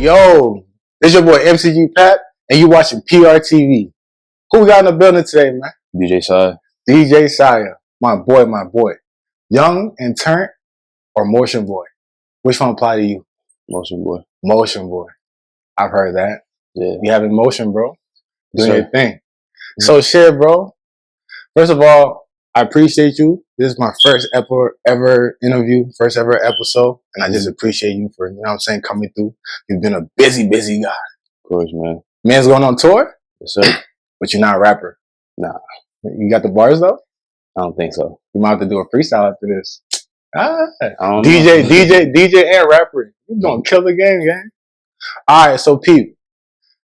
Yo, this your boy MCG Pat, and you watching PRTV. Who we got in the building today, man? DJ SIAH. DJ SIAH, my boy. Young and Turnt or MotionBoy? Which one apply to you? MotionBoy. MotionBoy. I've heard that. Yeah. You having motion, bro. Doing Sure. your thing. So shit, bro. First of all, I appreciate you. This is my first ever interview, first ever episode. And I just appreciate you for, you know what I'm saying, coming through. You've been a busy guy. Of course, man. Man's going on tour? Yes, sir. But you're not a rapper. Nah. You got the bars though? I don't think so. You might have to do a freestyle after this. DJ and rapper. You're gonna kill the game, gang. Alright, so Pete.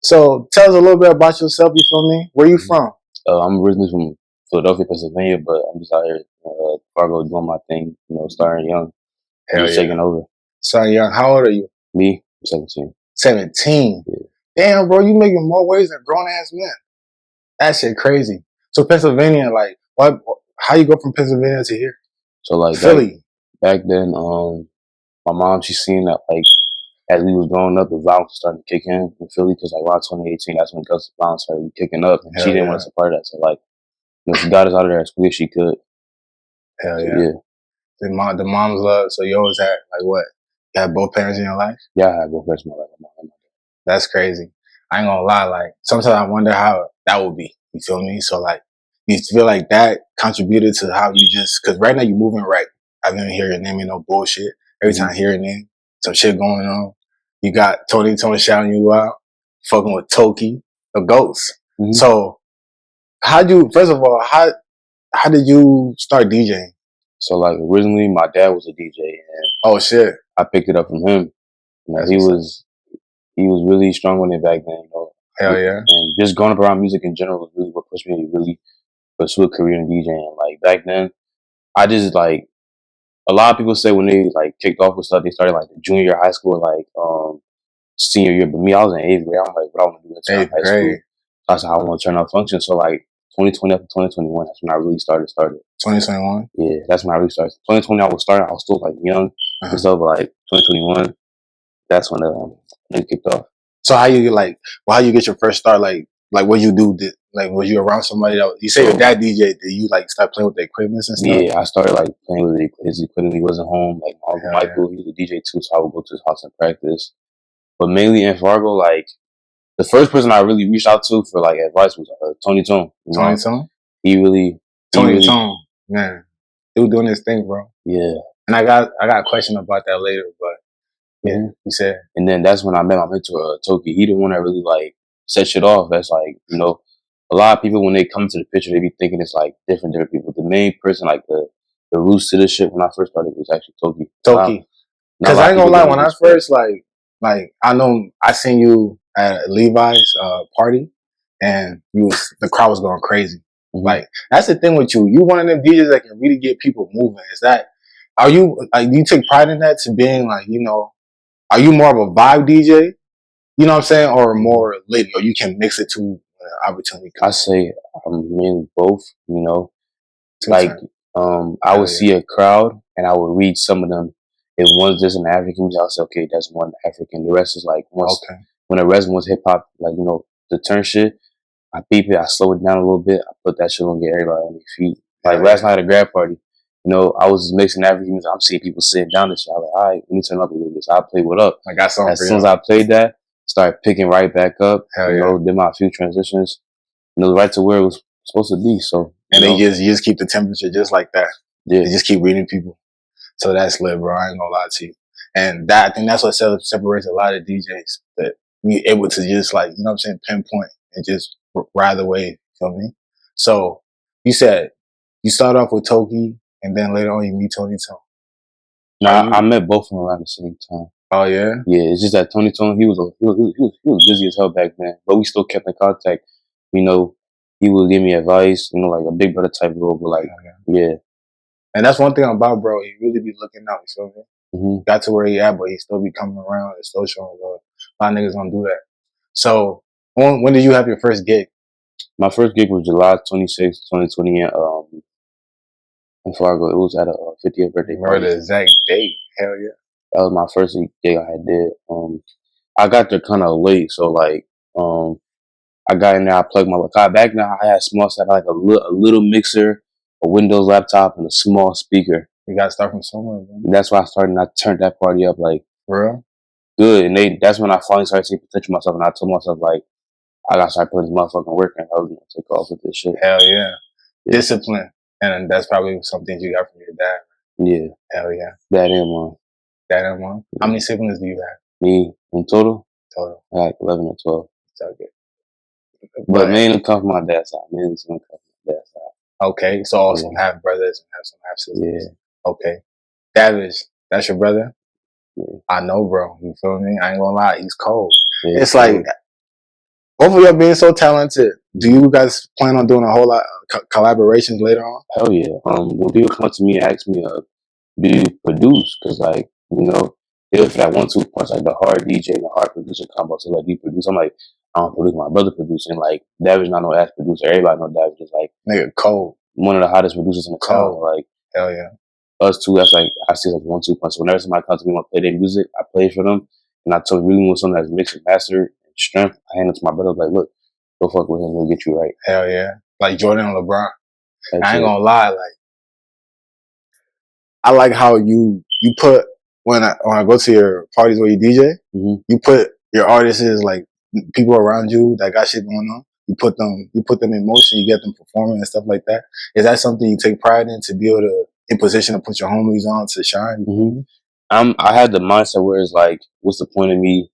So tell us a little bit about yourself, you feel me? Where you from? I'm originally from Philadelphia, Pennsylvania, but I'm just out here Fargo doing my thing, starting young. Hell just yeah. taking over. Starting young. How old are you? Me, 17. 17? Yeah. Damn, bro, you making more waves than grown ass men. That shit crazy. So Pennsylvania, like, how you go from Pennsylvania to here? So like Philly. Back then, my mom, she seen that like as we was growing up, the violence was starting to kick in Philly because like around 2018, that's when the violence started kicking up. And she didn't want us a part of that. So like, she got us out of there as quick as she could. Hell yeah. So, yeah. The mom's love. So you always had like what? You had both parents in your life? Yeah, I had both parents in my life. That's crazy. I ain't gonna lie. Like sometimes I wonder how that would be. You feel me? So like, you feel like that contributed to how you just, cause right now you moving right. I didn't hear your name in no bullshit. Every time I hear your name, some shit going on. You got Tony shouting you out, fucking with Toki, the ghost. So first of all, how did you start DJing? So like originally my dad was a DJ and oh shit, I picked it up from him. He was really strong on it back then, Hell yeah. And just growing up around music in general was really what pushed me to really pursue a career in DJing. Like back then, I just like a lot of people say when they like kicked off with stuff, they started like the junior year of high school, like senior year. But me, I was in 8th grade. I'm like, what I want to do in high school. That's how I want to turn out function. So like 2020 up to 2021, that's when I really started. 2021? Yeah, that's when I really started. 2020, I was still like young and stuff, but like 2021, that's when it kicked off. So how you get your first start? Like what you do? Like was you around somebody that you say your dad DJ? Did you like start playing with the equipment and stuff? Yeah, I started like playing with his equipment. He wasn't home. Like my uncle Michael, he was a DJ too, so I would go to his house and practice. But mainly in Fargo, like the first person I really reached out to for like advice was Tony Tone. Tony Tone? Tony Tone, man, he was doing his thing, bro. Yeah. And I got a question about that later, but yeah, you said. And then that's when I met my mentor, Toki. He the one that really like set shit off. That's like, a lot of people when they come to the picture, they be thinking it's like different people. The main person, like the roots to this shit when I first started was actually Toki. Toki. Because I ain't gonna lie, when I first like I know I seen you at Levi's party and the crowd was going crazy. Like that's the thing with you. You one of them DJs that can really get people moving. Do you take pride in that to being like, are you more of a vibe DJ? You know what I'm saying? Or more lit, or you can mix it to opportunity? I say I'm mainly both, Like I would see a crowd and I would read some of them. If one's just an African music, I'll say, okay, that's one African. The rest is like when the rest was hip hop, like, the turn shit, I beep it, I slow it down a little bit, I put that shit on, get everybody on their feet. Like last night at a grad party, I was mixing African music, I'm seeing people sitting down and shit. I was like, all right, let me turn up a little bit. So I played what up. I got something as soon as I played that, started picking right back up, did my few transitions, and it was right to where it was supposed to be. So and then you just keep the temperature just like that. Yeah. You just keep reading people. So that's lit, bro. I ain't gonna lie to you. And I think that's what separates a lot of DJs. That you're able to just like, you know what I'm saying, pinpoint and just ride the wave. Feel me? So you said you start off with Toki and then later on you meet Tony Tone. No, I met both of them around the same time. Oh yeah? Yeah, it's just that Tony Tone, he was busy as hell back then, but we still kept in contact. He would give me advice, like a big brother type role, but like, yeah. And that's one thing about bro, he really be looking out, you feel me? Got to where he at, but he still be coming around and still showing love. A lot of niggas don't do that. So, when did you have your first gig? My first gig was July 26, 2020 in Fargo. It was at a 50th birthday party. Remember the exact date? Hell yeah. That was my first gig I had did. I got there kind of late, so like I got in there. I plugged my car back. Now I had small stuff like a little mixer, a Windows laptop, and a small speaker. You got to start from somewhere, bro. And that's why I started. And I turned that party up like For real? good. And that's when I finally started taking potential myself. And I told myself like I gotta start putting this motherfucking work in. I was gonna take off with this shit. Hell yeah. Discipline. And that's probably something you got from your dad. Yeah. Hell yeah. Dad and mom. Dad and mom. How many siblings do you have? Me in total? Total. Like 11 or 12. So good. But mainly come from my dad's side. Mainly come from my dad's side. Okay. So also have brothers and have some half siblings. Yeah. Okay. Davish, that's your brother? Yeah. I know, bro. You feel me? I ain't gonna lie. He's cold. Yeah, it's like, both of y'all being so talented, do you guys plan on doing a whole lot of collaborations later on? Hell yeah. When people come up to me and ask me, do you produce? Because, like, you know, if that 1-2 punch, like the hard DJ and the hard producer combo, so like, do you produce? I'm like, I don't produce, my brother producing. Like, David's not no ass producer. Everybody know David is like, nigga, cold. One of the hottest producers in the town. Like, hell yeah. Us two, that's like, I see like 1-2 punch. So whenever somebody comes to me and want to play their music, I play for them. And I tell them, really want something that's mixed and mastered and strength. I hand it to my brother, like, look, go fuck with him, he'll get you right. Hell yeah. Like Jordan and LeBron. I ain't gonna lie, like, I like how you put, when I go to your parties where you DJ, you put your artists as like people around you that got shit going on. You put them in motion, you get them performing and stuff like that. Is that something you take pride in, to be able to, in position to put your homies on to shine? I had the mindset where it's like, what's the point of me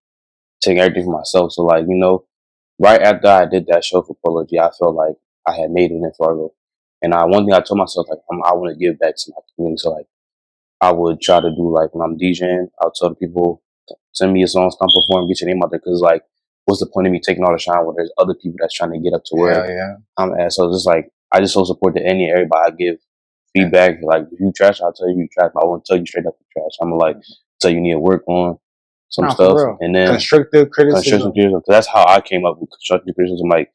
taking everything for myself? So like, you know, right after I did that show for Polo G, I felt like I had made it in Fargo. And one thing I told myself, like, I want to give back to my community. So like, I would try to do, like, when I'm DJing, I'll tell the people, send me your songs, come perform, get your name out there. Cause like, what's the point of me taking all the shine when there's other people that's trying to get up to where I'm at? So it's just like, I just so support to everybody. I give feedback. Like, if you trash, I'll tell you trash, but I won't tell you straight up you trash. I'm gonna like tell you need to work on some stuff. And then constructive criticism. Cause that's how I came up with constructive criticism. Like,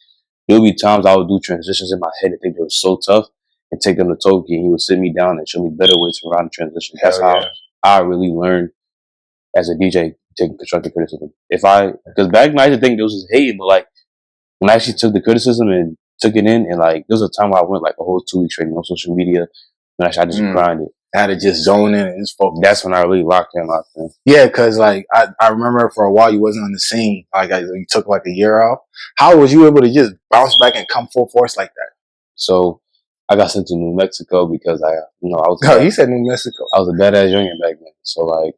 there'll be times I would do transitions in my head and think they were so tough, and take them to Toki, and he would sit me down and show me better ways to run the transition. That's how I really learned as a DJ, taking constructive criticism. Because back then I used to think this was hate, but like, when I actually took the criticism and took it in, and like, there was a time where I went like a whole 2 weeks straight on social media, and I just grinded. I had to just zone in and just focus. That's when I really locked in. Yeah, because like, I remember for a while you wasn't on the scene. Like, you took like a year off. How was you able to just bounce back and come full force like that? So I got sent to New Mexico because I was. Oh, you said New Mexico. I was a badass youngin back then. So like,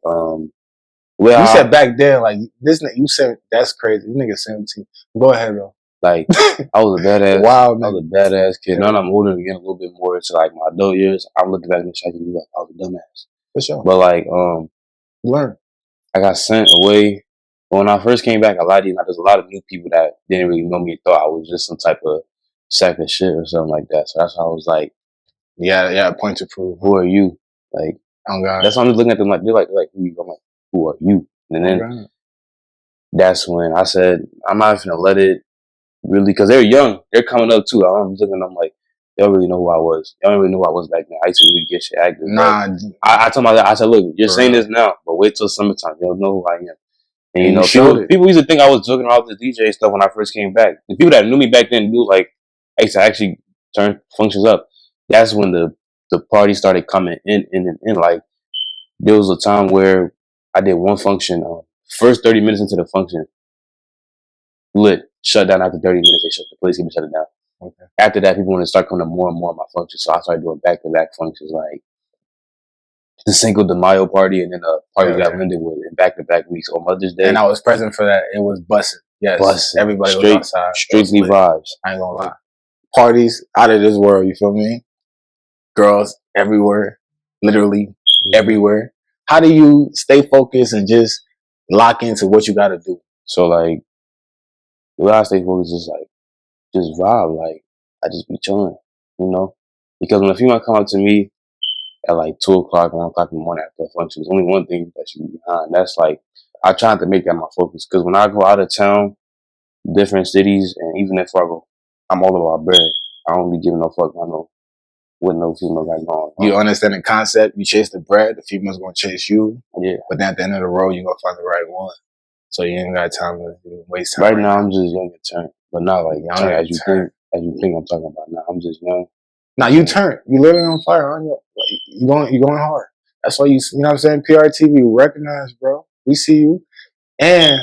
you said back then, like this. You said that's crazy. This nigga 17. Go ahead though. Like, I was a badass. Wow, I was a badass kid. Now that I'm older and getting a little bit more into like my adult years, I'm looking back and thinking like I was a dumbass. For sure. But like, learn. I got sent away. When I first came back, I lied to you. There's a lot of new people that didn't really know me and thought I was just some type of sack of shit or something like that. So that's why I was like, yeah, point to prove. Who are you? Like, oh God. That's why I'm just looking at them like, they're like who are you? I'm like, who are you? And then that's when I said, I'm not even gonna let it really, because they're young, they're coming up too. I'm looking, I'm like, they don't really know who I was. They don't really know who I was back then. I used to really get shit active. Nah, I told my dad, I said, look, you're saying this now, but wait till summertime. You'll know who I am. And you know, people used to think I was joking around with the DJ stuff when I first came back. The people that knew me back then knew like I used to actually turn functions up. That's when the party started coming in. Like, there was a time where I did one function. First 30 minutes into the function, lit, shut down after 30 minutes. They shut the place, even shut it down. Okay. After that, people wanted to start coming to more and more of my functions. So I started doing back-to-back functions, like the Cinco de Mayo party, and then a party we got Lindenwood in back-to-back weeks on Mother's Day. And I was present for that. It was busting. Yes. Bussin'. Everybody was outside. Strictly vibes. I ain't gonna lie. Parties out of this world, you feel me? Girls everywhere. Literally everywhere. How do you stay focused and just lock into what you gotta do? So like, the way I stay focused is like, just vibe. Like, I just be chilling, you know? Because when a female come up to me at like 2 o'clock, 1 o'clock in the morning after a function, there's only one thing that she be behind. That's like, I try to make that my focus. Because when I go out of town, different cities, and even if I go, I'm all about bread. I don't be giving no fuck. I know what no female got going. You understand the concept? You chase the bread, the female's gonna chase you. Yeah. But then at the end of the road, you're gonna find the right one. So you ain't got time to waste time. Right now, I'm just young and Turnt, but not like young as you think I'm talking about. Now I'm just young. Now you Turnt. You literally on fire, aren't you? Like, you going hard. That's why you know what I'm saying. PRTV recognize, bro. We see you, and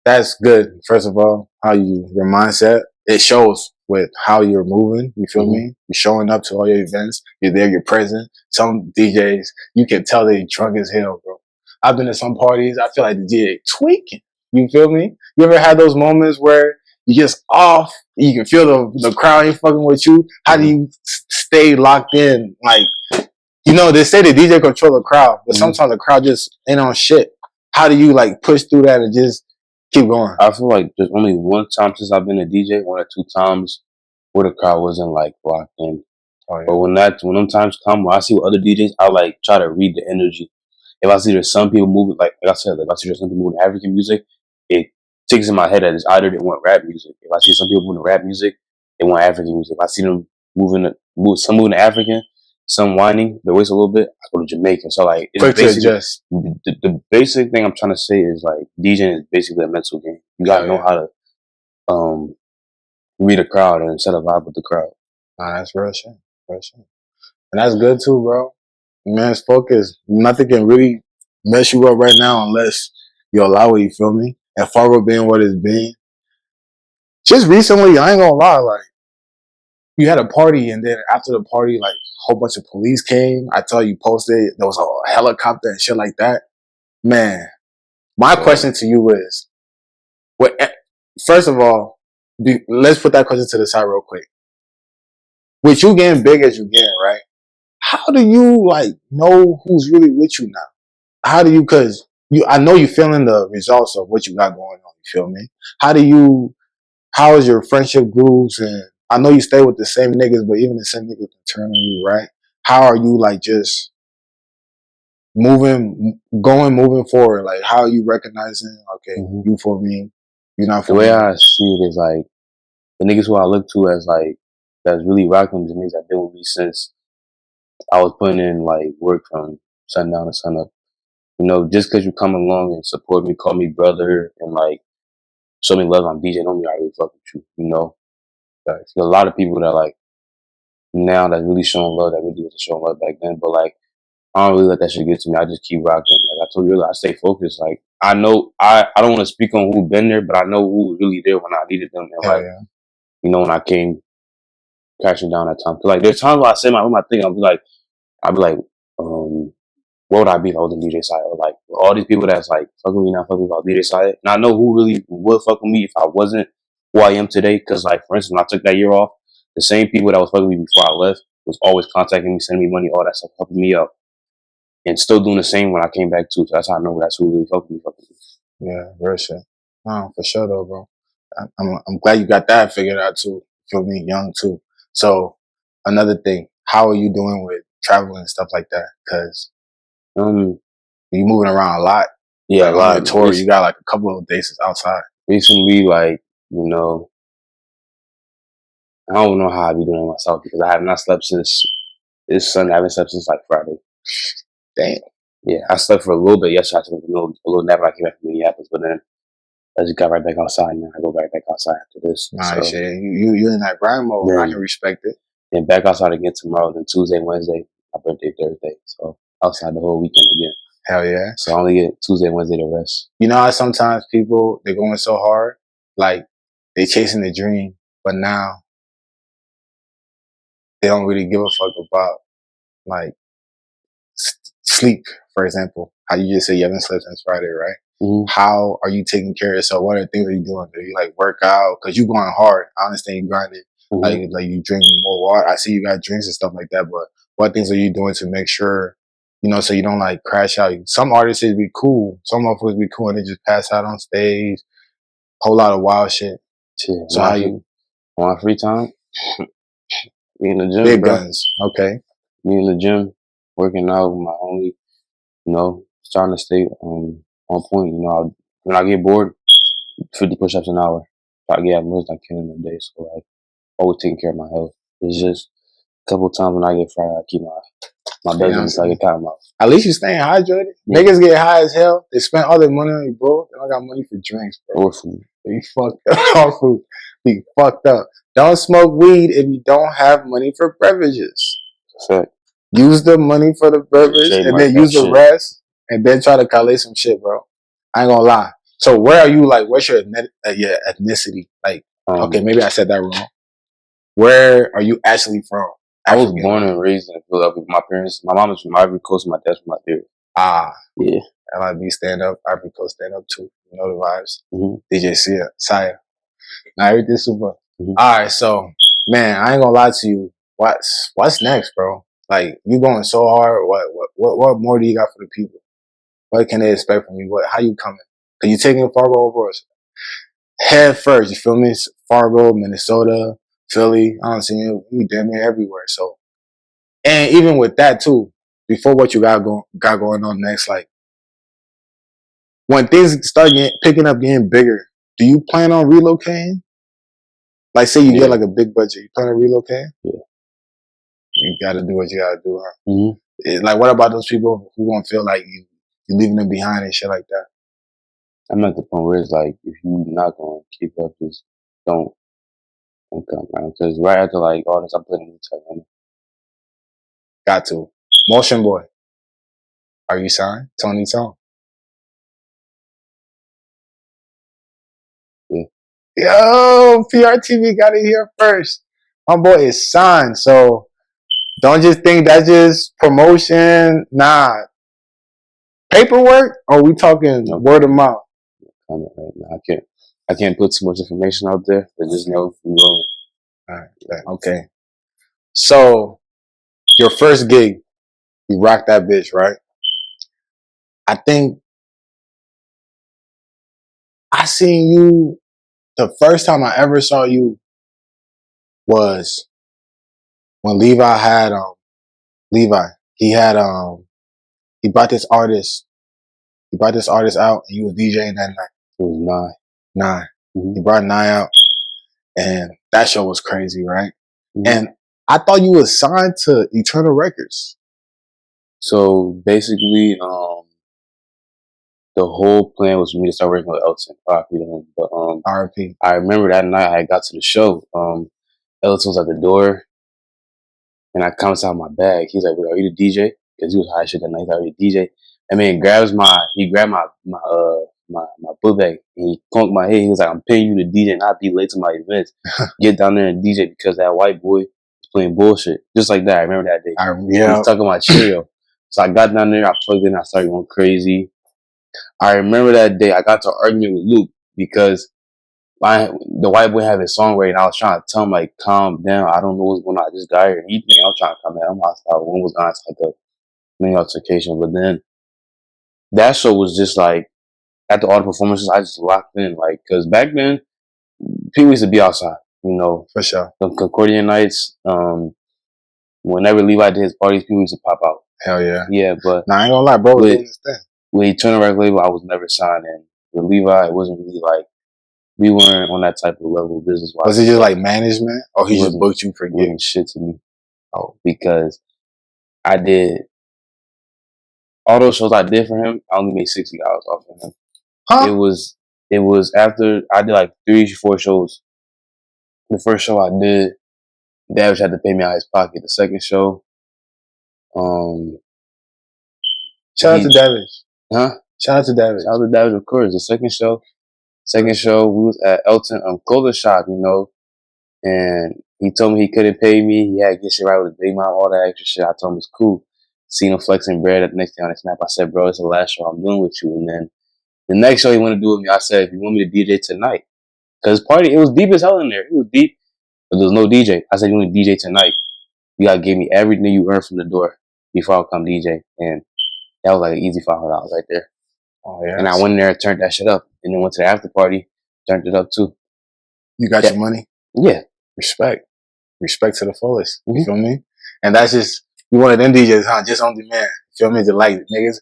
that's good. First of all, how your mindset, it shows with how you're moving. You feel me? You're showing up to all your events. You're there. You're present. Some DJs, you can tell they drunk as hell, bro. I've been to some parties. I feel like the DJ tweaking. You feel me? You ever had those moments where you just off? You can feel the crowd ain't fucking with you. How do you stay locked in? Like, you know, they say the DJ control the crowd, but sometimes the crowd just ain't on shit. How do you like push through that and just keep going? I feel like there's only one time since I've been a DJ, 1 or 2 times, where the crowd wasn't like locked in. Oh, yeah. But when them times come, when I see with other DJs, I like try to read the energy. If I see there's some people moving, like I said, if I see there's some people moving African music, it sticks in my head that it's either they want rap music. If I see some people moving rap music, they want African music. If I see them some moving to African, some whining, they waste a little bit, I go to Jamaican. So like, it's basically the basic thing I'm trying to say is like DJing is basically a mental game. You gotta know how to read a crowd and set a vibe with the crowd. Nah, that's real shit. Real shit. And that's good too, bro. Man's focus. Nothing can really mess you up right now unless you allow it, you feel me? And Fargo being what it's been. Just recently, I ain't gonna lie, like, you had a party and then after the party, like, a whole bunch of police came. I saw you posted, there was a helicopter and shit like that. Man, my question to you is, first of all, let's put that question to the side real quick. With you getting big as you getting, right? How do you like know who's really with you now? How do you, cause I know you feeling the results of what you got going on, you feel me? How is your friendship groups? And I know you stay with the same niggas, but even the same niggas can turn on you, right? How are you like just moving forward? Like how are you recognizing, okay, you for me, you're not for me? The way I see it is like, the niggas who I look to as like, that's really rocking the niggas that been with me since I was putting in like work from sundown to sunup. You know, just because you come along and support me, call me brother, and like show me love on DJ, don't mean I really fuck with you. You know, there's a lot of people that like now that really showing love that really wasn't showing love back then. But like, I don't really let that shit get to me. I just keep rocking. Like I told you earlier, I stay focused. Like I know I don't want to speak on who been there, but I know who was really there when I needed them. And like, you know, when I came crashing down that time. Cause like there's times where I say my thing, I'll be like, what would I be if I was in DJ side? Or like all these people that's like fucking me, not fucking about DJ side. And I know who really would fuck with me if I wasn't who I am today. Cause like for instance, when I took that year off, the same people that was fucking with me before I left was always contacting me, sending me money, all that stuff, helping me out. And still doing the same when I came back too. So that's how I know that's who really fucking me. Yeah, real shit. Oh, for sure though, bro. I'm glad you got that figured out too. Feel me, young too. So another thing, how are you doing with traveling and stuff like that? Cause you moving around a lot. Yeah, like, a lot. On your tour, you got like a couple of days outside. Recently, like, you know, I don't know how I be doing myself because I have not slept since this Sunday. I haven't slept since like Friday. Damn. Yeah, I slept for a little bit yesterday. I took a little nap when I came back from Minneapolis, but then I just got right back outside, and I go right back outside after this. Nah, so, shit. You in that grind mode. Then, I can respect it. And back outside again tomorrow, then Tuesday, Wednesday, my birthday Thursday. So outside the whole weekend again. Hell yeah. So I only get Tuesday, Wednesday to rest. You know how sometimes people, they're going so hard, like they chasing the dream, but now they don't really give a fuck about like sleep, for example. How you just say you haven't slept since Friday, right? How are you taking care of yourself? What are the things that you doing? Do you like work out? Cause you going hard. I understand you grinding. Like you drink more water. I see you got drinks and stuff like that, but what things are you doing to make sure, you know, so you don't like crash out? Some artists be cool. Some motherfuckers be cool and they just pass out on stage. Whole lot of wild shit. So how you on free time? Me in the gym, big guns. Okay. Me in the gym, working out with my homie. You know, trying to stay on point. You know, when I get bored, 50 push-ups an hour. Try to get as much as I can in a day. So like, always taking care of my health. It's just a couple of times when I get fried, I keep my My belly's almost like a cottonmouth. At least you staying hydrated. Yeah. Niggas get high as hell. They spend all their money on you, bro. They don't got money for drinks, bro. Or food. They fucked up. Or food. Be fucked up. Don't smoke weed if you don't have money for beverages. That's right. Use the money for the beverage and then use the rest and then try to collect some shit, bro. I ain't gonna lie. So where are you, like, what's your ethnicity? Like, okay, maybe I said that wrong. Where are you actually from? I was born and raised in Philadelphia. My mom is from Ivory Coast, my dad's from Liberia. Ah. Yeah. LIB stand up, Ivory Coast stand up too. You know the vibes. DJ SIAH. Now everything's super. Alright, so man, I ain't gonna lie to you. What's next, bro? Like, you going so hard. What more do you got for the people? What can they expect from you? How you coming? Are you taking Fargo over us? Head first, you feel me? Fargo, Minnesota, Philly. I don't see you damn near everywhere. So, and even with that too, before what you got going on next, like when things start picking up, getting bigger, do you plan on relocating? Like, say you get like a big budget, you plan on relocating? Yeah. You got to do what you got to do, huh? Like, what about those people who won't feel like you're leaving them behind and shit like that? I'm at the point where it's like, if you're not going to keep up, just don't come around. Because right after like all this, I'm putting in the time. Got to. MotionBoy. Are you signed? Tony Tone. Yeah. Yo, PRTV got it here first. My boy is signed, so don't just think that's just promotion. Nah. Paperwork? Or we talking word of mouth? I can't put too much information out there, but just know we rolling. Alright, okay. So, your first gig, you rocked that bitch, right? I think I seen you, the first time I ever saw you was when Levi had, he brought this artist out and he was DJing that night. It was Nine. He brought Nine out and that show was crazy, right? And I thought you was signed to Eternal Records. So basically, the whole plan was for me to start working with Elton. But RP. I remember that night I got to the show. Elton was at the door, and I comes out my bag. He's like, "Are you the DJ?" Because he was high shit that night. He's like, "Are you the DJ?" I mean, he grabbed my book bag and he conked my head. He was like, "I'm paying you to DJ, not be late to my events. Get down there and DJ because that white boy is playing bullshit." Just like that. I remember that day. He was stuck on my Cheerio. So I got down there, I plugged in, I started going crazy. I remember that day I got to argument with Luke because the white boy had his song ready and I was trying to tell him, like, calm down. I don't know what's going on. I just got here. And he think I was trying to come at him hostile. One was going to like a mini altercation. But then that show was just like, after all the performances, I just locked in. Like, because back then, people used to be outside, you know. For sure. The Concordian nights, whenever Levi did his parties, people used to pop out. Hell yeah. Yeah, but nah, I ain't gonna lie, bro. With Eternal Record label, I was never signed in. With Levi, it wasn't really like, we weren't on that type of level business wise. Was it just like management, or he just booked you for getting shit to me? Oh, because I did all those shows I did for him. I only made $60 off of him. Huh? It was after I did like 3-4 shows. The first show I did, Davish had to pay me out of his pocket. The second show, shout out to Davish. Huh? Shout out to Davish. Shout out to Davish, of course. The second show, we was at Elton clothing shop, you know, and he told me he couldn't pay me. He had to get shit right with his big mom, all that extra shit. I told him it's cool. Seen him flexing bread at the next day on the snap. I said, "Bro, it's the last show I'm doing with you." And then the next show he wanted to do with me, I said, "If you want me to DJ tonight," because it was deep as hell in there. It was deep, but there was no DJ. I said, "You want to DJ tonight? You gotta give me everything you earned from the door before I come DJ." And that was like an easy $500 right there. Oh yeah. And I went in there and turned that shit up, and then went to the after party, turned it up too. You got your money? Yeah. Respect to the fullest. You feel me? And that's just, you one of them DJs, huh? Just on demand. You feel me? To like niggas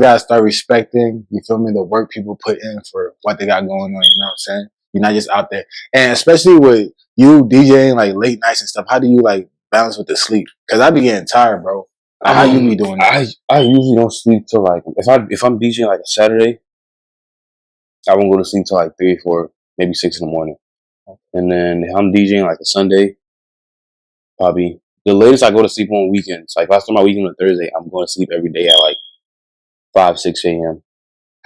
gotta start respecting, you feel me, the work people put in for what they got going on, you know what I'm saying? You're not just out there. And especially with you DJing like late nights and stuff, how do you like balance with the sleep? Cause I be getting tired, bro. Like, how you be doing that? I usually don't sleep till like if I'm DJing like a Saturday, I won't go to sleep till like 3 or 4, maybe 6 in the morning. And then if I'm DJing like a Sunday, probably the latest I go to sleep on weekends. Like if I start my weekend on Thursday, I'm going to sleep every day at like 5, 6 a.m.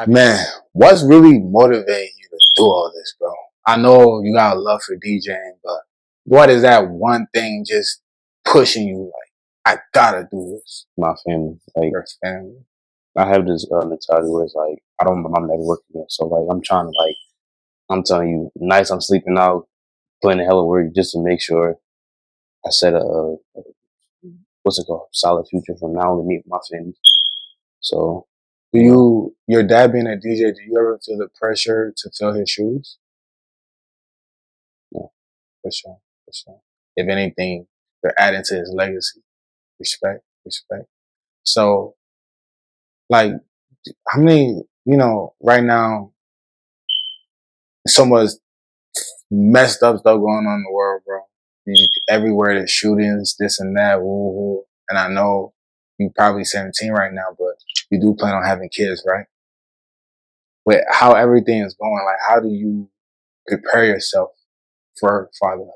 Man, what's really motivating you to do all this, bro? I know you got a love for DJing, but what is that one thing just pushing you? Like, I gotta do this. My family, like Your family. I have this mentality where it's like I'm never working again. So like I'm trying to like I'm telling you, nights I'm sleeping out, putting a hell of work just to make sure I set a what's it called, solid future for not only me but my family. So, Your dad being a DJ, do you ever feel the pressure to fill his shoes? No. For sure, for sure. If anything, you're adding to his legacy. Respect, respect. So, like, how many, right now, so much messed up stuff going on in the world, bro. Everywhere there's shootings, this and that, woo woo. And I know you probably 17 right now, but you do plan on having kids, right? With how everything is going, like, how do you prepare yourself for fatherhood?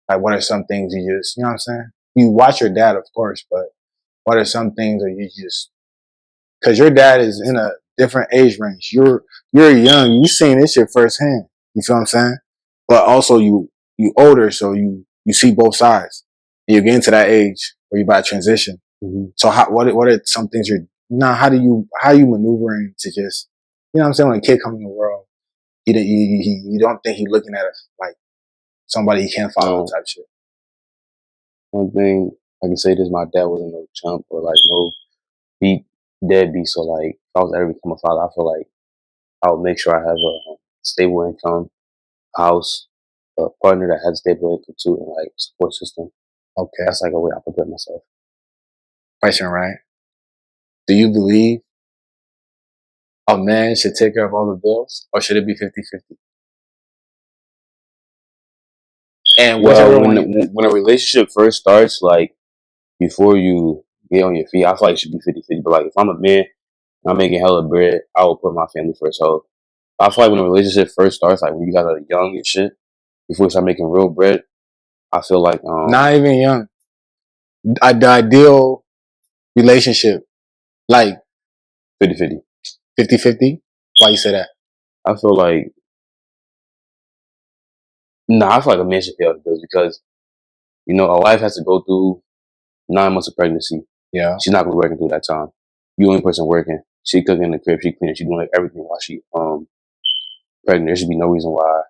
Like, what are some things you just, you know what I'm saying? You watch your dad, of course, but what are some things that you just, cause your dad is in a different age range. You're young. You seen this shit firsthand. You feel what I'm saying? But also you older, so you see both sides. And you're getting to that age where you about to transition. mm-hmm. So what are some things how are you maneuvering to just, you know what I'm saying? When a kid comes in the world, you don't think he's looking at us like somebody he can't follow type shit. One thing I can say this: my dad wasn't no chump or like no deadbeat. So like, if I was ever become a father, I feel like I would make sure I have a stable income, house, a partner that has stable income too, and like support system. Okay, that's like a way I prepare myself. Question, right? Do you believe a man should take care of all the bills, or should it be 50-50? And well, when a relationship first starts, like before you get on your feet, I feel like it should be 50-50. But like if I'm a man, and I'm making hella bread, I will put my family first. So I feel like when a relationship first starts, like when you guys are young and shit, before you start making real bread, I feel like not even young. The ideal relationship, like 50-50. 50-50? Why you say that? I feel like I feel like a man should pay all the bills because a wife has to go through 9 months of pregnancy. Yeah, she's not gonna be working through that time. You the only person working. She cooking in the crib, she cleaning, she doing everything while she pregnant. There should be no reason why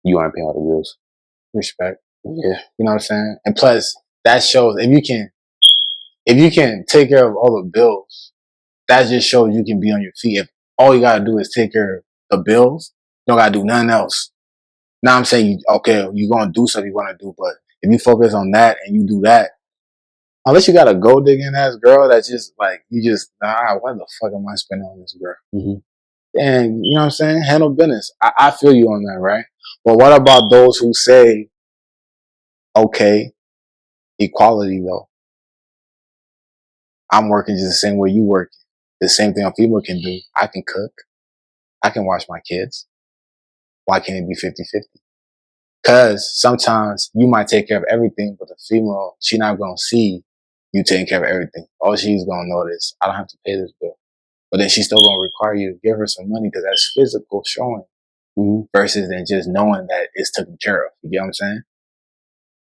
you aren't paying all the bills. Respect. Yeah, you know what I'm saying. And plus, that shows if you can take care of all the bills, that just shows you can be on your feet. If all you gotta do is take care of the bills, you don't gotta do nothing else. Now I'm saying, you're gonna do something you wanna do, but if you focus on that and you do that, unless you got a gold digging ass girl that's just like, why the fuck am I spending on this girl? mm-hmm. And you know what I'm saying? Handle business. I feel you on that, right? But what about those who say, okay, equality though? I'm working just the same way you work. The same thing a female can do. I can cook. I can watch my kids. Why can't it be 50-50? Because sometimes you might take care of everything, but the female, she not going to see you taking care of everything. All she's going to notice, I don't have to pay this bill. But then she's still going to require you to give her some money because that's physical showing versus than just knowing that it's taken care of. You get what I'm saying?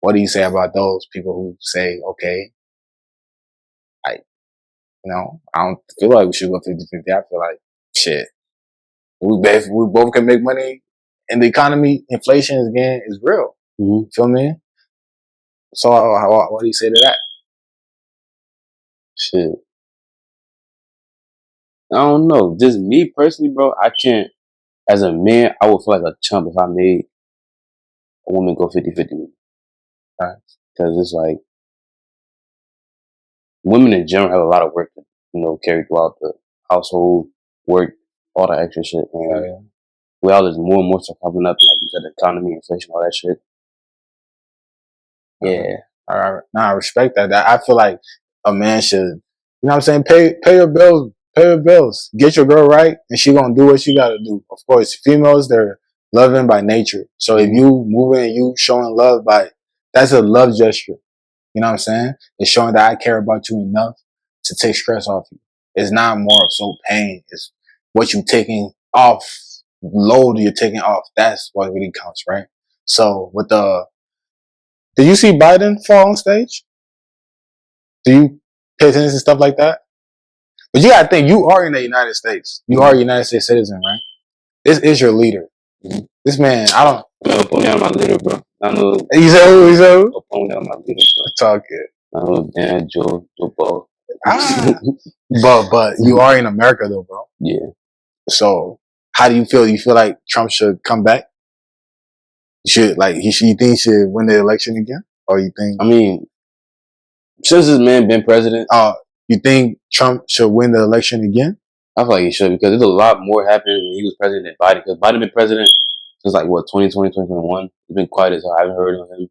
What do you say about those people who say, okay, I don't feel like we should go 50-50. I feel like, shit, we both can make money and the economy, inflation is real. Mm-hmm. Feel me? So what do you say to that? Shit. I don't know. Just me personally, bro, I can't, as a man, I would feel like a chump if I made a woman go 50-50 with me. Right. Because it's like, women in general have a lot of work to, carry throughout the household, work, all that extra shit. And with all this more and more stuff popping up, like you said, the economy, inflation, all that shit. Yeah. I respect that. I feel like a man should, you know what I'm saying, pay your bills, get your girl right, and she gonna do what she gotta do. Of course, females, they're loving by nature. So if you moving and you showing love that's a love gesture. You know what I'm saying? It's showing that I care about you enough to take stress off you. It's not more of so pain. It's what you taking off, load you're taking off. That's what really counts, right? So did you see Biden fall on stage? Do you pay attention to stuff like that? But you gotta think, you are in the United States. You are a United States citizen, right? This is your leader. This man, I don't. Put me on my leader, bro. I know. You said who? You said who? Put me on my leader, bro. Talk it. I know Dan, Joe Paul. But you are in America though, bro. Yeah. So how do you feel? You feel like Trump should come back? You think he should win the election again? Or you think? I mean, since this man been president, you think Trump should win the election again? I feel like he should, because there's a lot more happening when he was president than Biden. Because Biden been president since 2020, 2021. It's been quiet as hell. I haven't heard of him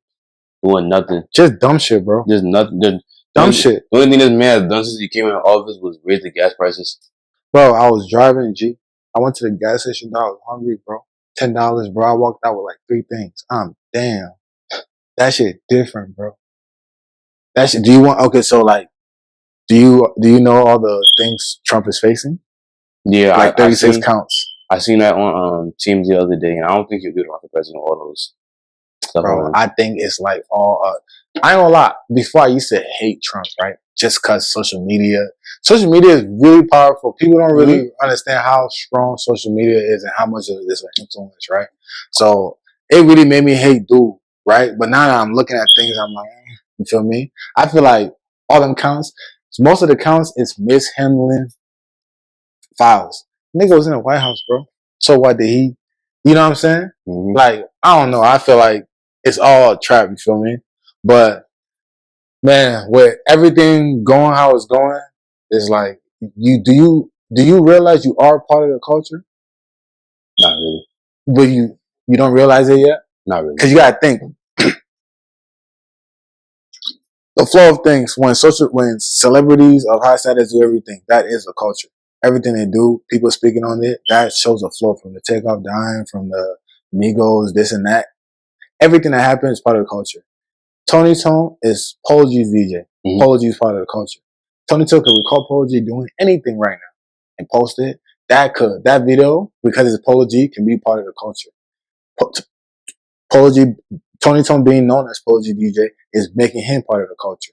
doing nothing. Just dumb shit, bro. Just nothing. Dumb shit. The only thing this man has done since he came into office was raise the gas prices. Bro, I was driving, G. I went to the gas station, dog. I was hungry, bro. $10, bro. I walked out with like 3 things. Damn. That shit different, bro. That shit. Okay, so like, do you know all the things Trump is facing? Yeah, like 36 counts. I seen that on Teams the other day, and I don't think he'll be the president of all those stuff. Bro, I think it's like all I ain't gonna lie. Before I used to hate Trump, right? Just cause social media is really powerful. People don't really understand how strong social media is and how much of it is an influence, right? So it really made me hate dude, right? But now that I'm looking at things, I'm like, you feel me? I feel like all them counts, most of the counts is mishandling files. Nigga was in the White House, bro. So what did he? You know what I'm saying? Like, I don't know. I feel like it's all a trap. You feel me? But man, with everything going how it's going, it's like do you realize you are part of the culture? Not really. But you don't realize it yet? Not really. Because you gotta think. The flow of things when celebrities of high status do everything, that is a culture. Everything they do, people speaking on it, that shows a flow from the Takeoff dying, from the Migos, this and that. Everything that happens is part of the culture. Tony Tone is Polo G's DJ. Polo G is part of the culture. Tony Tone could record Polo G doing anything right now and post it. That video, because it's Polo G, can be part of the culture. Polo G, Tony Tone being known as Polo G DJ is making him part of the culture.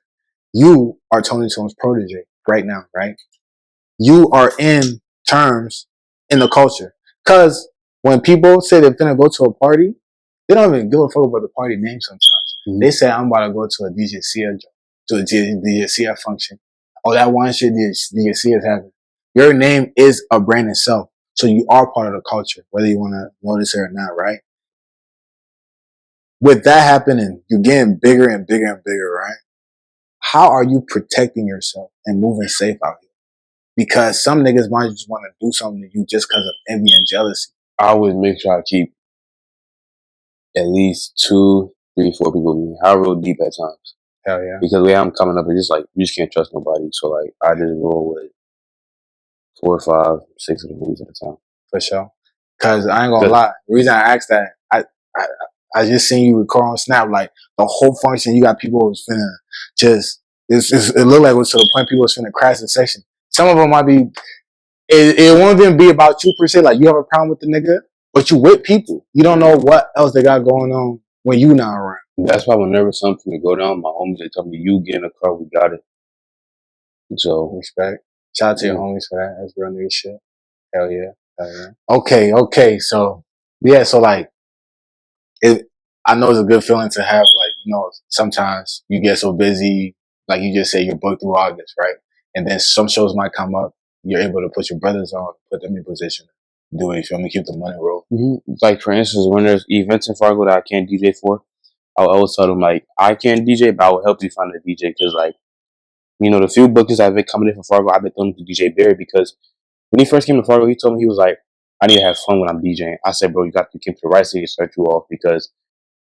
You are Tony Tone's protege right now, right? You are in terms in the culture. Because when people say they're finna go to a party, they don't even give a fuck about the party name sometimes. They say, I'm about to go to a DJ SIAH to a DJ SIAH function. Oh, that one shit DJ SIAH is having. Your name is a brand itself. So you are part of the culture, whether you want to notice it or not, right? With that happening, you're getting bigger and bigger and bigger, right? How are you protecting yourself and moving safe out here? Because some niggas might just want to do something to you just because of envy and jealousy. I always make sure I keep at least 2, 3, 4 people with me. How real deep at times. Hell yeah. Because the way I'm coming up, it's just like, you just can't trust nobody. So like, I just roll with 4, 5, 6 of the movies at a time. For sure. Because I ain't gonna lie. The reason I asked that, I just seen you record on Snap, like the whole function, you got people who's finna just, it looked like it was to the point people was finna crash the section. Some of them might be, it won't even be about you per se, like you have a problem with the nigga, but you with people. You don't know what else they got going on when you not around. That's why whenever something to go down, my homies, they tell me, you get in the car, we got it. So, respect. Shout out to your homies for that. That's real nigga shit. Hell yeah. Hell yeah. Okay. So, yeah, so like, I know it's a good feeling to have, like, you know, sometimes you get so busy, like you just say you're booked through August, right? And then some shows might come up, you're able to put your brothers on, put them in position, do it, you feel me, keep the money rolling. Like, for instance, when there's events in Fargo that I can't DJ for, I'll always tell them, like, I can't DJ, but I will help you find a DJ, because, like, you know, the few bookers that have been coming in from Fargo, I've been throwing to DJ Barry, because when he first came to Fargo, he told me, he was like, I need to have fun when I'm DJing. I said, bro, you came to the right city to start you off, because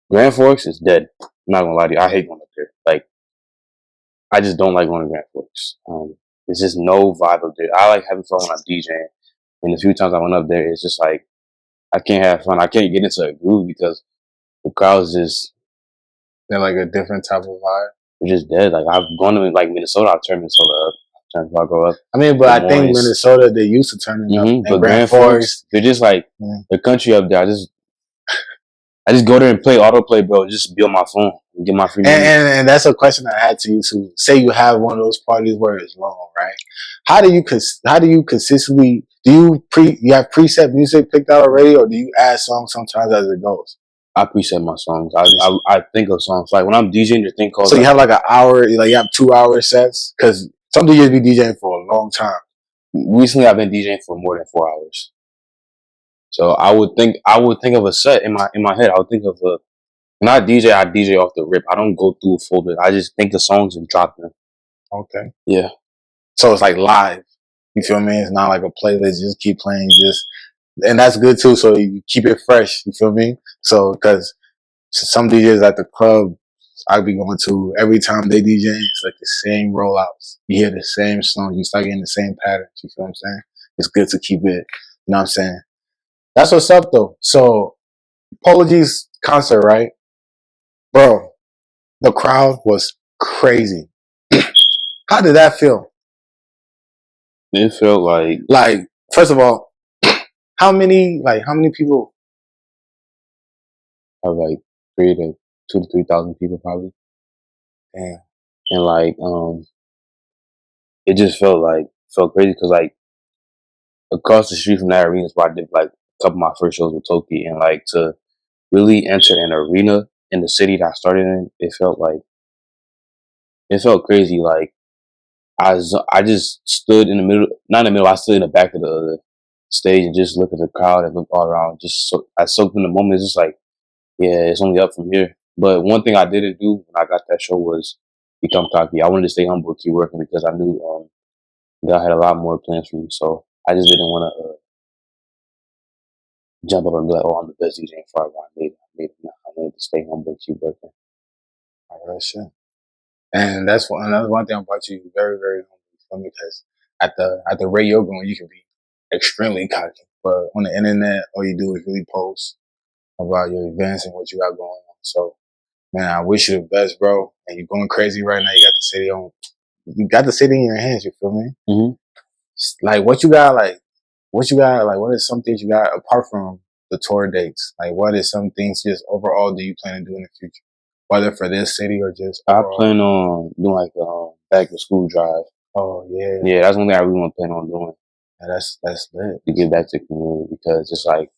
Grand Forks is dead. I'm not gonna lie to you. I hate going up there. Like, I just don't like going to Grand Forks. There's just no vibe up there. I like having fun when I'm DJing, and the few times I went up there, it's just like I can't have fun. I can't get into a groove because the crowd's just they're like a different type of vibe. They're just dead. Like I've gone to like Minnesota. I've turned Minnesota up. I've grow up. I mean, but I think Minnesota they used to turning up. And but Grand Forks, they're just like the country up there. I just go there and play autoplay, bro. Just be on my phone and get my free music. And that's a question I had to you too. Say you have one of those parties where it's long, right? How do you consistently you have preset music picked out already, or do you add songs sometimes as it goes? I preset my songs. I think of songs like when I'm DJing. The thing called so you have like an hour, like you have 2 hour sets because some DJs be DJing for a long time. Recently, I've been DJing for more than 4 hours. So I would think of a set in my head. I would think of when I DJ off the rip. I don't go through a folder. I just think of songs and drop them. Okay. Yeah. So it's like live. You feel me? It's not like a playlist. Just keep playing. And that's good too. So you keep it fresh. You feel me? So because some DJs at the club I be going to, every time they DJ, it's like the same rollouts. You hear the same songs. You start getting the same patterns. You feel what I'm saying? It's good to keep it. You know what I'm saying? That's what's up though. So Polo G's concert, right? Bro, the crowd was crazy. How did that feel? It felt like first of all, how many people? I was like 2,000 to 3,000 people probably. Damn. And it just felt crazy because like across the street from that arena is where I did like a couple of my first shows with Toki, and like to really enter an arena in the city that I started in, it felt crazy. Like I just stood in the middle, not in the middle. I stood in the back of the stage and just looked at the crowd and looked all around. I soaked in the moment. It's just like, yeah, it's only up from here. But one thing I didn't do when I got that show was become cocky. I wanted to stay humble, keep working because I knew God had a lot more plans for me. So I just didn't want to jump up and be like, "Oh, I'm the best DJ in Fargo. I made it." No, I wanted to stay humble, keep working. All right, shit. And that's another one thing about you. Very, very humble. Because at the rate you're going, you can be extremely cocky. But on the internet, all you do is really post about your events and what you got going on. So, man, I wish you the best, bro. And you're going crazy right now. You got the city in your hands. You feel me? Mm-hmm. Like what you got? What is some things you got apart from the tour dates? Like, what is some things just overall do you plan to do in the future? Whether for this city or just overall? I plan on doing like a back to school drive. Oh yeah. Yeah, that's one thing I really want to plan on doing. Yeah, that's lit. To give back to the community because it's like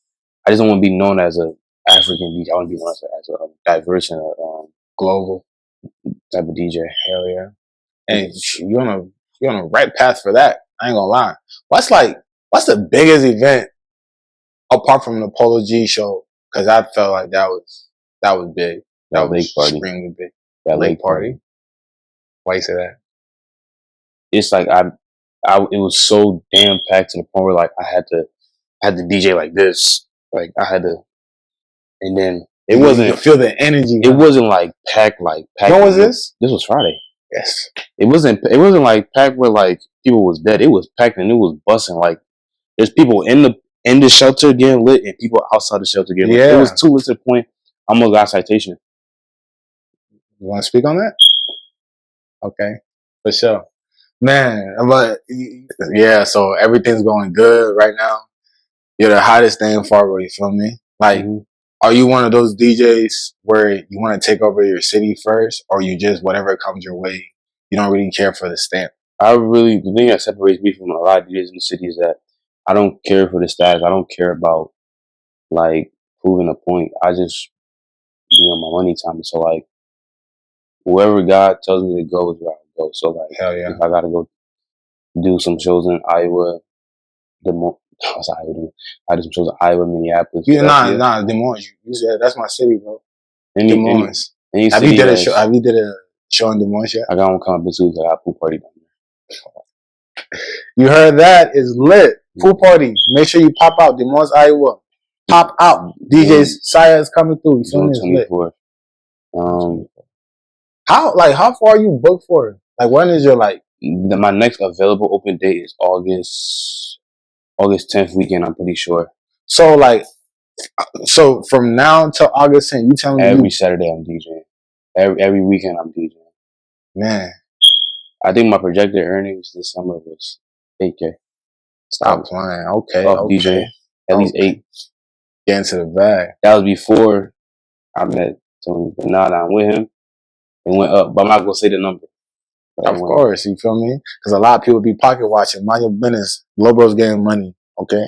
I just don't want to be known as a African DJ. I want to be known as a diverse and global type of DJ. Hell yeah. And you're on a right path for that. I ain't gonna lie. What's the biggest event apart from the Polo G show? Because I felt like that was big. That was extremely big. That lake party. Why you say that? It's like it was so damn packed to the point where like I had to DJ like this. Like I had to, and then it wasn't. You feel the energy. It wasn't like packed. When was this? This was Friday. Yes. It wasn't like packed where like people was dead. It was packed and it was busting. Like there's people in the shelter getting lit and people outside the shelter getting lit. It was too lit to the point I almost got a citation. You want to speak on that? Okay, for sure, man. But yeah, so everything's going good right now. You're the hottest thing in Fargo. You feel me? Like, are you one of those DJs where you want to take over your city first, or you just whatever comes your way? You don't really care for the stamp. The thing that separates me from a lot of DJs in the city is that I don't care for the status. I don't care about like proving a point. I just be on my money time. So like wherever God tells me to go is where I go. So like hell yeah. If I gotta go do some shows in Iowa, I do some shows in Iowa, Minneapolis. Des Moines. You said that's my city, bro. Des Moines. Have you did a show in Des Moines yet? I got one coming too. I got pool party down there. You heard that? It's lit. Pool party. Make sure you pop out. Des Moines, Iowa. Pop out. DJs SIAH is coming through. You feel me? It's lit. How far are you booked for? Like, when is your like? My next available open date is August 10th weekend. I'm pretty sure. So like, so from now until August 10th, you telling me Every Saturday I'm DJing. Every weekend I'm DJing. man. I think my projected earnings this summer was 8K. Stop playing. Okay, Off okay. DJing. At least 8. Get into the bag. That was before I met Tony. But now that I'm with him, it went up. But I'm not gonna say the number. Of course, you feel me? Because a lot of people be pocket watching. Mind your business. Low bro's getting money. Okay,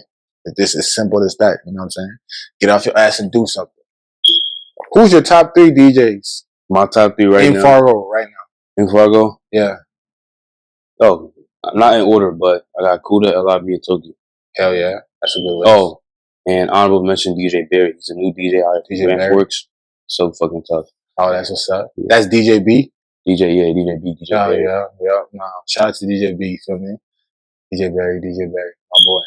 it's just as simple as that. You know what I'm saying? Get off your ass and do something. Who's your top 3 DJs? My top 3 right now. In Fargo, right now. In Fargo? Yeah. Oh, not in order, but I got Kuda, LIB, and Tokyo. Hell yeah, that's a good list. Oh, and honorable mention DJ Barry. He's a new DJ out at Grand Forks. So fucking tough. Oh, that's what's up. Yeah. That's DJ B? DJ B, DJ Barry. Yeah. Nah, shout out to DJ B, you feel me? DJ Barry, my boy.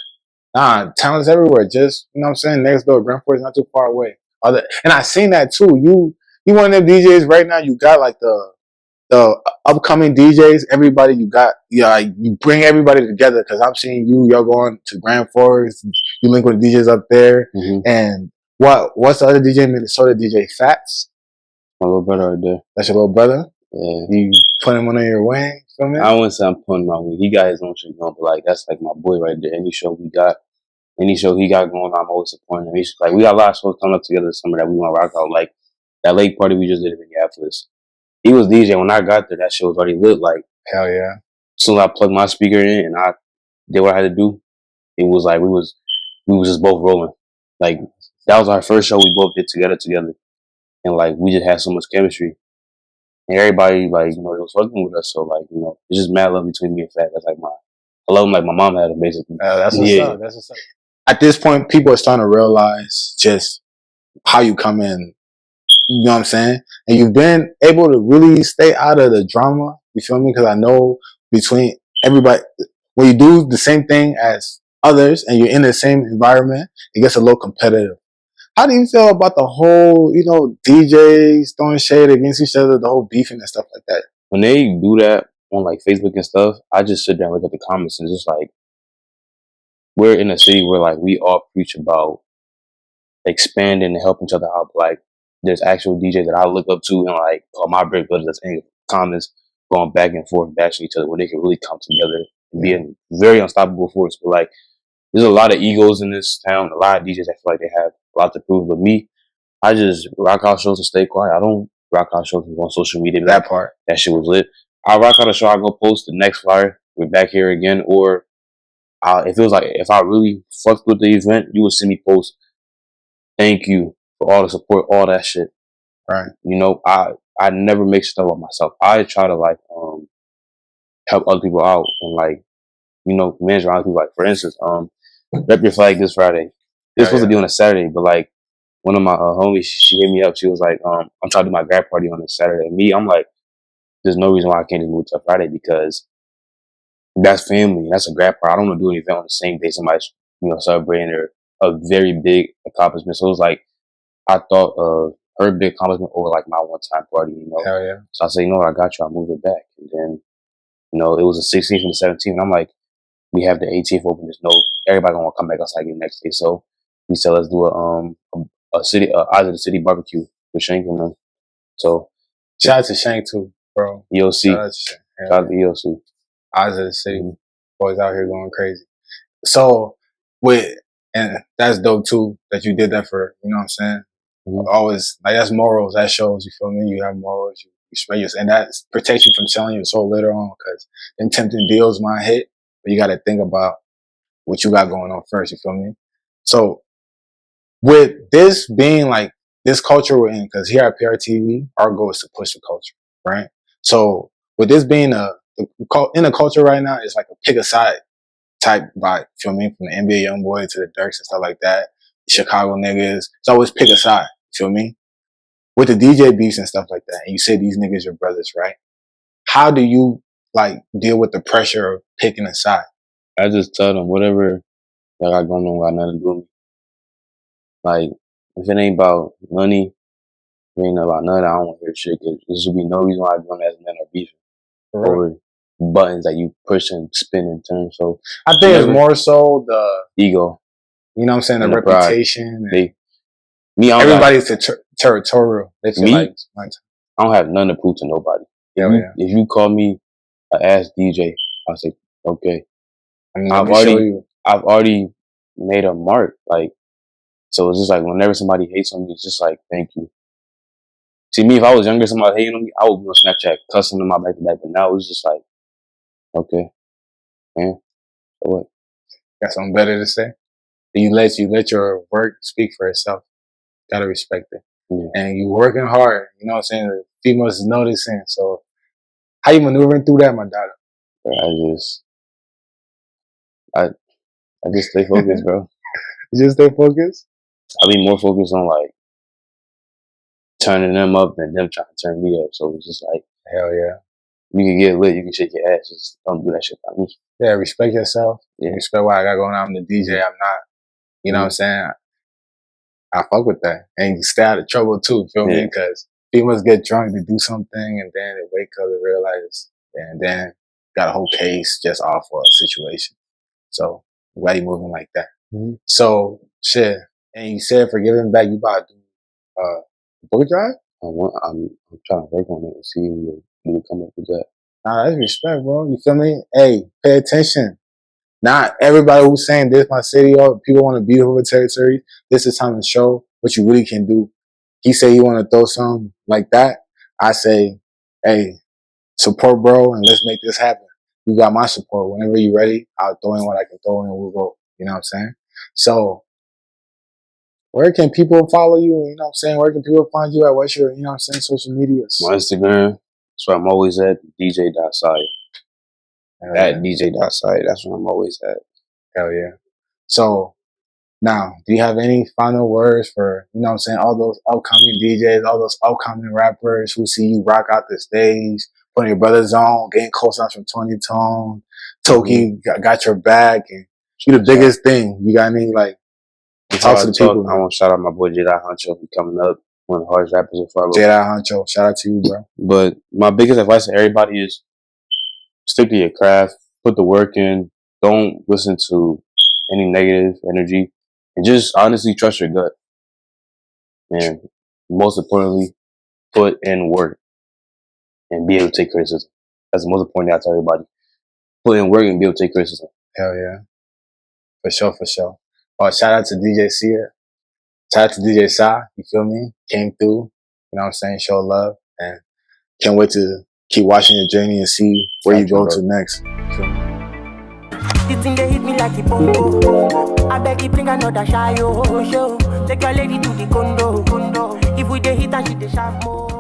Nah, talent's everywhere. Just, you know what I'm saying? Next door, Grand Forks not too far away. And I seen that too. You one of them DJs right now, you got like the upcoming DJs, everybody you got, like, you bring everybody together, because I'm seeing y'all going to Grand Forks, you link with DJs up there, and what's the other DJ in Minnesota, DJ Fats? My little brother right there. That's your little brother? Yeah. You put him under your wing, feel me? I wouldn't say I'm putting my wing. He got his own shit going, but like, that's like my boy right there. Any show he got going on, I'm always supporting him. He's like, we got a lot of shows coming up together this summer that we want to rock out. Like, that lake party we just did in Minneapolis. He was DJ when I got there. That shit was already lit. Like, hell yeah. As soon as I plugged my speaker in and I did what I had to do, it was like we was just both rolling. Like, that was our first show we both did together, and like we just had so much chemistry. And everybody, like, you know, it was fucking with us. So like, you know, it's just mad love between me and Fat. That's like I love him like my mom had him, basically. That's what's up. That's what's up. At this point, people are starting to realize just how you come in. You know what I'm saying? And you've been able to really stay out of the drama. You feel me? Because I know between everybody, when you do the same thing as others and you're in the same environment, it gets a little competitive. How do you feel about the whole, you know, DJs throwing shade against each other, the whole beefing and stuff like that? When they do that on like Facebook and stuff, I just sit there and look at the comments and just like, we're in a city where like we all preach about expanding and helping each other out. Like, there's actual DJs that I look up to and like call my break brothers that's in comments going back and forth bashing each other, where they can really come together and be a very unstoppable force. But like, there's a lot of egos in this town, a lot of DJs that feel like they have a lot to prove. But me, I just rock out shows and stay quiet. I don't rock out shows and go on social media. That part. That shit was lit. I rock out a show, I go post the next flyer, we're back here again. Or it feels like if I really fucked with the event, you would see me post, thank you for all the support, all that shit. Right. You know, I never make stuff about myself. I try to like help other people out and like, you know, manage around people. Like, for instance, Rep Your Flag this Friday. It's supposed to be on a Saturday, but like one of my homies, she hit me up. She was like, I'm trying to do my grad party on a Saturday. And me, I'm like, there's no reason why I can't just move to a Friday, because that's family. That's a grad party. I don't want to do an event on the same day somebody's, you know, celebrating a very big accomplishment. So it was like, I thought of her big accomplishment over like my one-time party, you know. Hell yeah. So I said, you know what, I got you. I'll move it back. And then, you know, it was the 16th and the 17th. And I'm like, we have the 18th open. There's no, everybody gonna want to come back outside again next day. So we said, let's do a city, Eyes of the City barbecue with Shank and them. So shout out to Shank too, bro. EOC. Shout out to EOC. Eyes of the City. Boys out here going crazy. So and that's dope too, that you did that for, you know what I'm saying? Always, like, that's morals, that shows, you feel me? You have morals, you spread yourself, and that protects you from selling your soul later on, because them tempting deals might hit, but you got to think about what you got going on first, you feel me? So with this being like this culture we're in, because here at PRTV, our goal is to push the culture, right? So with this being in a culture right now, it's like a pick a side type vibe, feel me? From the NBA YoungBoy to the Dirks and stuff like that, Chicago niggas, it's always pick a side, feel me? With the DJ beefs and stuff like that, and you say these niggas your brothers, right? How do you like deal with the pressure of picking a side? I just tell them whatever I got going on got nothing to do with me. Like, if it ain't about money, it ain't about nothing, I don't want to hear shit, because there should be no reason why I go as men are beefing. over buttons that you push and spin and turn. So I think it's more so the ego. You know what I'm saying? The reputation. Everybody's territorial. They feel like I don't have none to prove to nobody. If you call me an ass DJ, I'll say, okay. I mean, I've already made a mark. Like, so it's just like whenever somebody hates on me, it's just like, thank you. See, me, if I was younger, somebody hating on me, I would be on Snapchat cussing them out back to back. But now it's just like, okay, man, so what? Got something better to say? You let your work speak for itself. Gotta respect it. Yeah. And you working hard. You know what I'm saying? The females is noticing. So how you maneuvering through that, my daughter? I just stay focused, bro. You just stay focused? I be more focused on like turning them up than them trying to turn me up. So it's just like, hell yeah. You can get lit, you can shake your ass. Just don't do that shit by me. Yeah, respect yourself. Yeah. Respect what I got going on. I'm the DJ. I'm not. You know what I'm saying? I fuck with that. And you stay out of trouble too, feel me? Because females get drunk to do something and then they wake up and realize, and then got a whole case just off of a situation. So, why you moving like that? So, shit. And you said for giving back, you about to do book drive? I'm trying to work on it and see if we can come up with that. Nah, that's respect, bro. You feel me? Hey, pay attention. Not everybody who's saying this my city or people want to be over territory. This is time to show what you really can do. He say he want to throw something like that. I say, hey, support, bro, and let's make this happen. You got my support. Whenever you're ready, I'll throw in what I can throw in and we'll go. You know what I'm saying? So, where can people follow you? You know what I'm saying? Where can people find you at? What's your, you know what I'm saying, social medias? My Instagram. That's where I'm always at. DJ.SIAH. At DJ.SIAH. That's where I'm always at. Hell yeah. So, now, do you have any final words for, you know what I'm saying, all those upcoming DJs, all those upcoming rappers who see you rock out the stage, putting your brothers on, getting co-signs from 20 Tone, Toki got your back, and you the biggest thing. You got any, like, talk to the people? I want to shout out my boy J.I. Huncho for coming up, one of the hardest rappers in Fargo. J.I. Huncho, shout out to you, bro. But my biggest advice to everybody is stick to your craft, put the work in, don't listen to any negative energy, and just honestly trust your gut. And most importantly, put in work and be able to take criticism. That's the most important thing I tell everybody. Put in work and be able to take criticism. Hell yeah. For sure, for sure. Shout out to DJ SIAH. Shout out to DJ SIAH. You feel me? Came through. You know what I'm saying? Show love. And can't wait to keep watching your journey and see where you go to next. You feel me? The thing they hit me like a bongo. I beg you bring another shy show. Take your lady to the condo. If we dey hit and she dey sharp more.